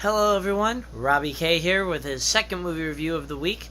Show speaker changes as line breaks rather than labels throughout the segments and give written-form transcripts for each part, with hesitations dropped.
Hello everyone, Robbie K here with his second movie review of the week.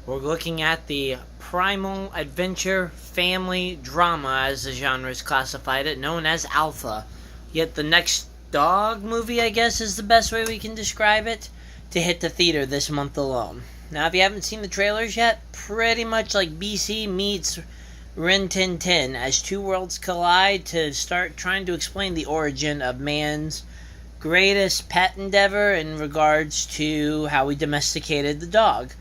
We're looking at the primal adventure family drama, as the genre has classified it, known as Alpha. Yet the next dog movie, I guess, is the best way we can describe it, to hit the theater this month alone. Now, if you haven't seen the trailers yet, pretty much like BC meets Rin Tin Tin, as two worlds collide to start trying to explain the origin of man's greatest pet endeavor in regards to how we domesticated the dog.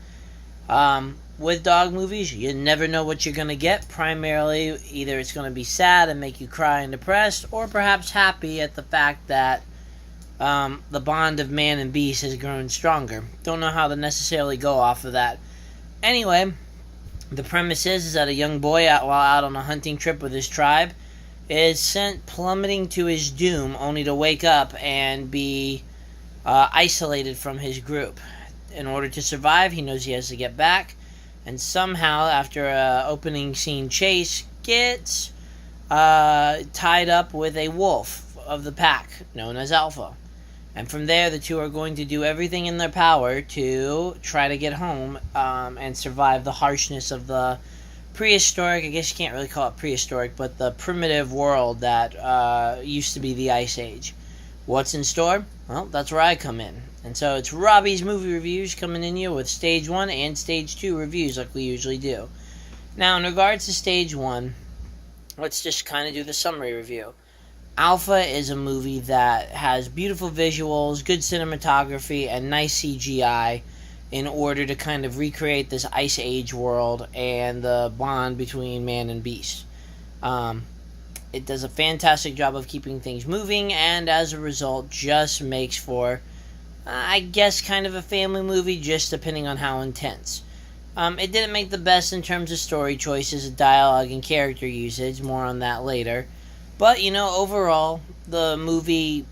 With dog movies, you never know what you're going to get. Primarily, either it's going to be sad and make you cry and depressed, or perhaps happy at the fact that the bond of man and beast has grown stronger. Don't know how to necessarily go off of that. Anyway, the premise is that a young boy, while out on a hunting trip with his tribe, is sent plummeting to his doom, only to wake up and be isolated from his group. In order to survive, he knows he has to get back, and somehow, after an opening scene chase, gets tied up with a wolf of the pack, known as Alpha. And from there, the two are going to do everything in their power to try to get home and survive the harshness of the prehistoric, I guess you can't really call it prehistoric, but the primitive world that used to be the Ice Age. What's in store? Well, that's where I come in. And so it's Robbie's Movie Reviews coming in you with Stage 1 and Stage 2 reviews like we usually do. Now, in regards to Stage 1, let's just kind of do the summary review. Alpha is a movie that has beautiful visuals, good cinematography, and nice CGI in order to kind of recreate this Ice Age world and the bond between man and beast. It does a fantastic job of keeping things moving, and as a result just makes for, I guess, kind of a family movie, just depending on how intense. It didn't make the best in terms of story choices, dialogue, and character usage. More on that later. But, overall, the movie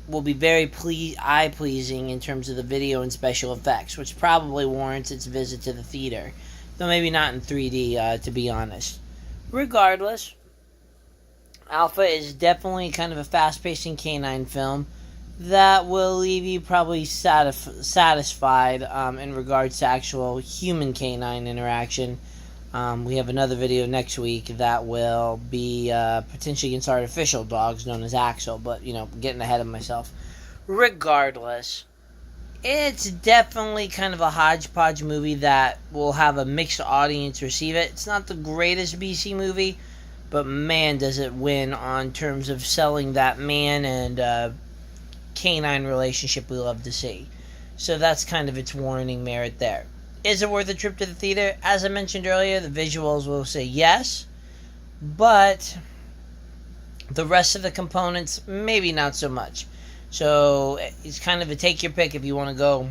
will be very eye-pleasing in terms of the video and special effects, which probably warrants its visit to the theater, though maybe not in 3D, to be honest. Regardless, Alpha is definitely kind of a fast-pacing canine film that will leave you probably satisfied in regards to actual human-canine interaction. We have another video next week that will be potentially against artificial dogs known as Axel, but, getting ahead of myself. Regardless, it's definitely kind of a hodgepodge movie that will have a mixed audience receive it. It's not the greatest BC movie, but man, does it win on terms of selling that man and canine relationship we love to see. So that's kind of its warning merit there. Is it worth a trip to the theater? As I mentioned earlier, the visuals will say yes, but the rest of the components, maybe not so much. So it's kind of a take your pick if you want to go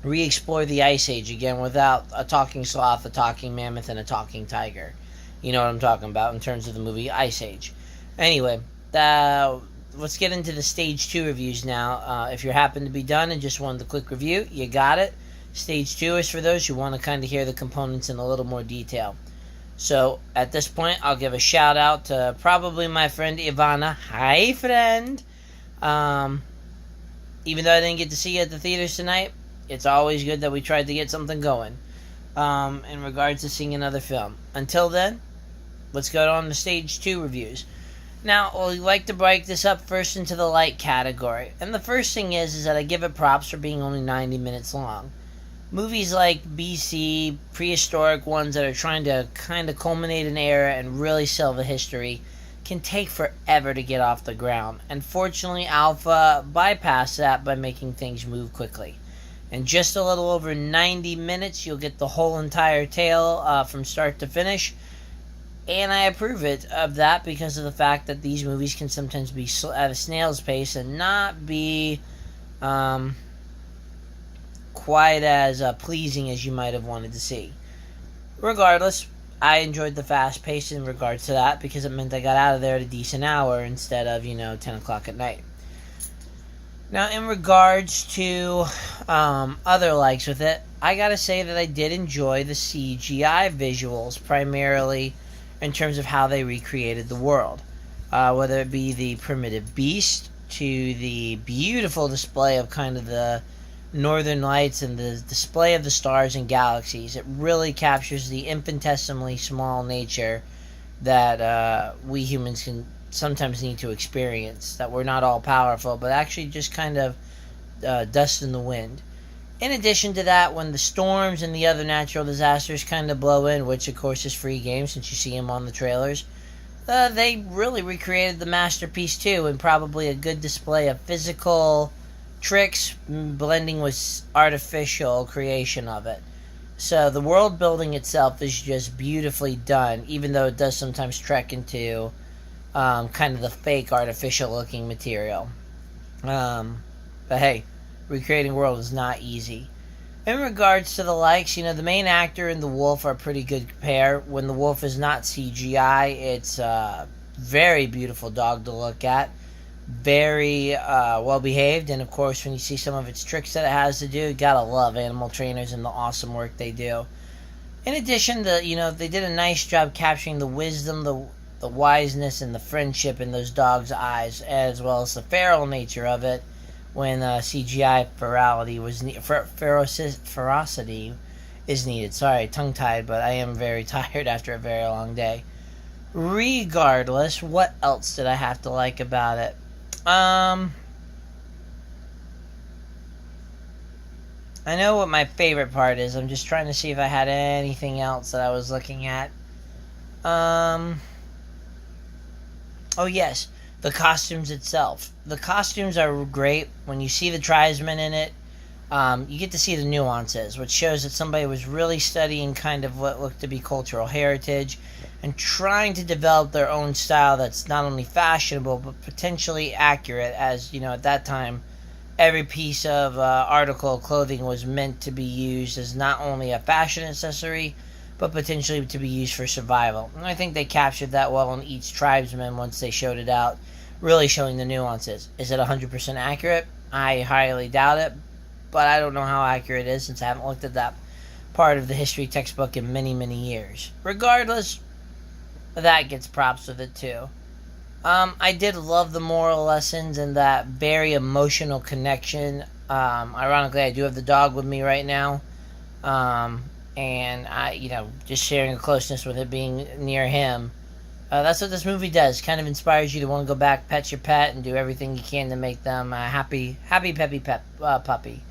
re-explore the Ice Age again without a talking sloth, a talking mammoth, and a talking tiger. You know what I'm talking about in terms of the movie Ice Age. Anyway, let's get into the Stage 2 reviews now. If you happen to be done and just wanted a quick review, you got it. Stage 2 is for those who want to kind of hear the components in a little more detail. So, at this point, I'll give a shout out to probably my friend Ivana. Hi, friend! Even though I didn't get to see you at the theaters tonight, it's always good that we tried to get something going in regards to seeing another film. Until then, let's go on to Stage 2 reviews. Now, we like to break this up first into the light category. And the first thing is that I give it props for being only 90 minutes long. Movies like BC, prehistoric ones that are trying to kind of culminate an era and really sell the history, can take forever to get off the ground. And fortunately, Alpha bypassed that by making things move quickly. In just a little over 90 minutes, you'll get the whole entire tale from start to finish. And I approve of that because of the fact that these movies can sometimes be at a snail's pace and not be quite as pleasing as you might have wanted to see. Regardless, I enjoyed the fast pace in regards to that because it meant I got out of there at a decent hour instead of, 10 o'clock at night. Now, in regards to other likes with it, I gotta say that I did enjoy the CGI visuals, primarily in terms of how they recreated the world. Whether it be the primitive beast to the beautiful display of kind of the northern lights and the display of the stars and galaxies. It really captures the infinitesimally small nature that we humans can sometimes need to experience, that we're not all powerful, but actually just kind of dust in the wind. In addition to that, when the storms and the other natural disasters kind of blow in, which of course is free game since you see them on the trailers, they really recreated the masterpiece too, and probably a good display of physical tricks blending with artificial creation of it. So the world building itself is just beautifully done, even though it does sometimes trek into kind of the fake artificial looking material. But hey, recreating world is not easy. In regards to the likes, the main actor and the wolf are a pretty good pair. When the wolf is not CGI, it's a very beautiful dog to look at. Very well behaved, and of course when you see some of its tricks that it has to do, you gotta love animal trainers and the awesome work they do. In addition, they did a nice job capturing the wisdom, the wiseness, and the friendship in those dogs' eyes, as well as the feral nature of it when CGI ferocity is needed. Sorry, tongue-tied, but I am very tired after a very long day. Regardless, what else did I have to like about it? I know what my favorite part is. I'm just trying to see if I had anything else that I was looking at. Oh yes, the costumes itself. The costumes are great. When you see the tribesmen in it, you get to see the nuances, which shows that somebody was really studying kind of what looked to be cultural heritage and trying to develop their own style that's not only fashionable but potentially accurate, as at that time every piece of article of clothing was meant to be used as not only a fashion accessory but potentially to be used for survival. And I think they captured that well in each tribesman once they showed it out, really showing the nuances. Is it 100% accurate? I highly doubt it, but I don't know how accurate it is since I haven't looked at that part of the history textbook in many, many years. Regardless, that gets props with it too. I did love the moral lessons and that very emotional connection. Ironically, I do have the dog with me right now. And I, just sharing a closeness with it being near him. That's what this movie does. Kind of inspires you to want to go back, pet your pet, and do everything you can to make them a happy, peppy puppy.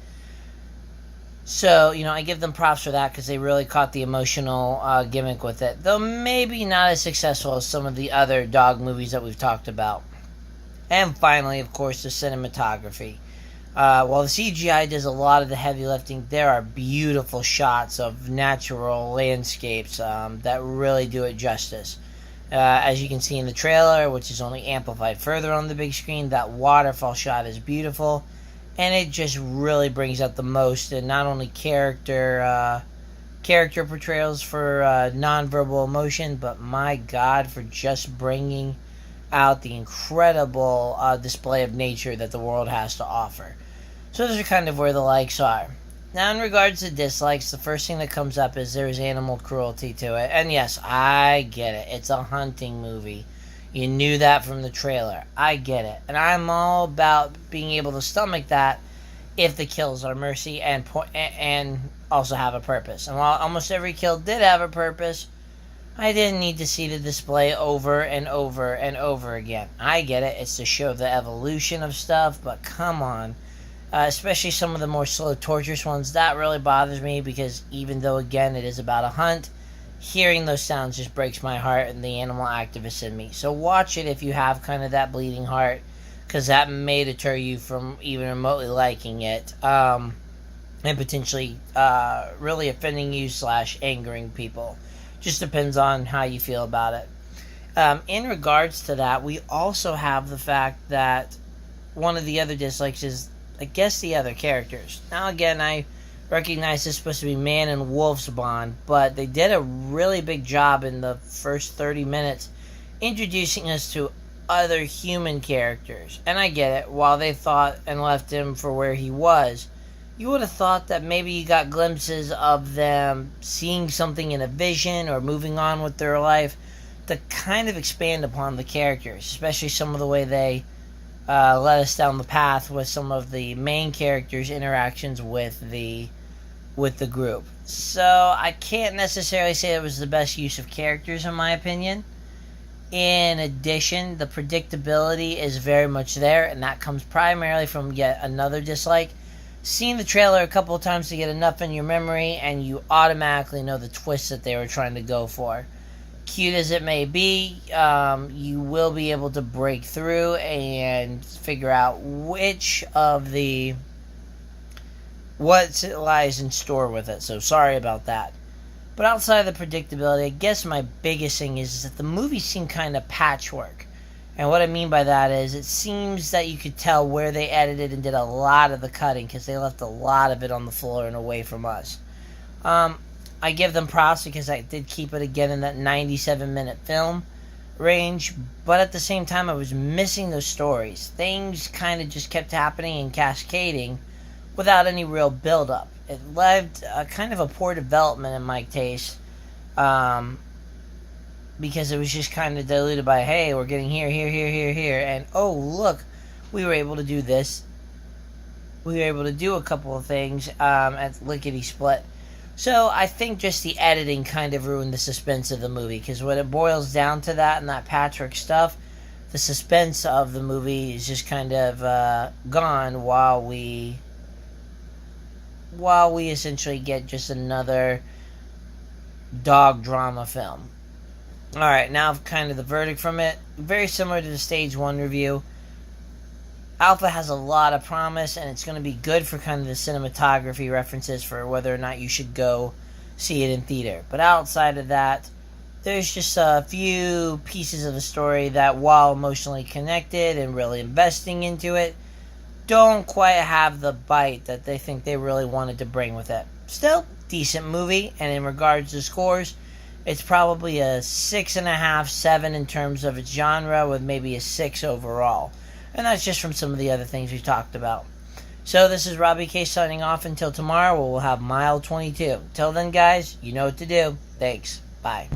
So, I give them props for that because they really caught the emotional gimmick with it. Though maybe not as successful as some of the other dog movies that we've talked about. And finally, of course, the cinematography. While the CGI does a lot of the heavy lifting, there are beautiful shots of natural landscapes that really do it justice. As you can see in the trailer, which is only amplified further on the big screen, that waterfall shot is beautiful. And it just really brings out the most in not only character portrayals for nonverbal emotion, but my God, for just bringing out the incredible display of nature that the world has to offer. So those are kind of where the likes are. Now, in regards to dislikes, the first thing that comes up is there's animal cruelty to it. And yes, I get it. It's a hunting movie. You knew that from the trailer. I get it. And I'm all about being able to stomach that if the kills are mercy and also have a purpose. And while almost every kill did have a purpose, I didn't need to see the display over and over and over again. I get it. It's to show the evolution of stuff, but come on. Especially some of the more slow, torturous ones. That really bothers me because even though, again, it is about a hunt, hearing those sounds just breaks my heart and the animal activist in me. So watch it if you have kind of that bleeding heart, because that may deter you from even remotely liking it, and potentially really offending you / angering people. Just depends on how you feel about it. In regards to that, we also have the fact that one of the other dislikes is, I guess, the other characters. Now again, I recognize this is supposed to be man and wolf's bond, but they did a really big job in the first 30 minutes introducing us to other human characters. And I get it, while they thought and left him for where he was, you would have thought that maybe you got glimpses of them seeing something in a vision or moving on with their life to kind of expand upon the characters, especially some of the way they led us down the path with some of the main characters' interactions with the group. So I can't necessarily say it was the best use of characters in my opinion. In addition, the predictability is very much there, and that comes primarily from yet another dislike. Seeing the trailer a couple of times to get enough in your memory, and you automatically know the twist that they were trying to go for. Cute as it may be, you will be able to break through and figure out what lies in store with it. So sorry about that. But outside of the predictability, I guess my biggest thing is that the movie seemed kind of patchwork. And what I mean by that is it seems that you could tell where they edited and did a lot of the cutting because they left a lot of it on the floor and away from us. I give them props because I did keep it again in that 97-minute film range, but at the same time I was missing those stories. Things kind of just kept happening and cascading without any real build-up. It led kind of a poor development in my taste, because it was just kind of diluted by, hey, we're getting here, and oh, look, we were able to do this. We were able to do a couple of things at Lickety Split. So I think just the editing kind of ruined the suspense of the movie, because when it boils down to that and that patchwork stuff, the suspense of the movie is just kind of gone while we essentially get just another dog drama film. Alright, now kind of the verdict from it. Very similar to the Stage 1 review. Alpha has a lot of promise, and it's going to be good for kind of the cinematography references for whether or not you should go see it in theater. But outside of that, there's just a few pieces of the story that, while emotionally connected and really investing into it, don't quite have the bite that they think they really wanted to bring with it. Still, decent movie, and in regards to scores, it's probably a 6.5, 7 in terms of its genre, with maybe a 6 overall. And that's just from some of the other things we talked about. So this is Robbie K signing off until tomorrow, where we'll have Mile 22. Till then, guys, you know what to do. Thanks. Bye.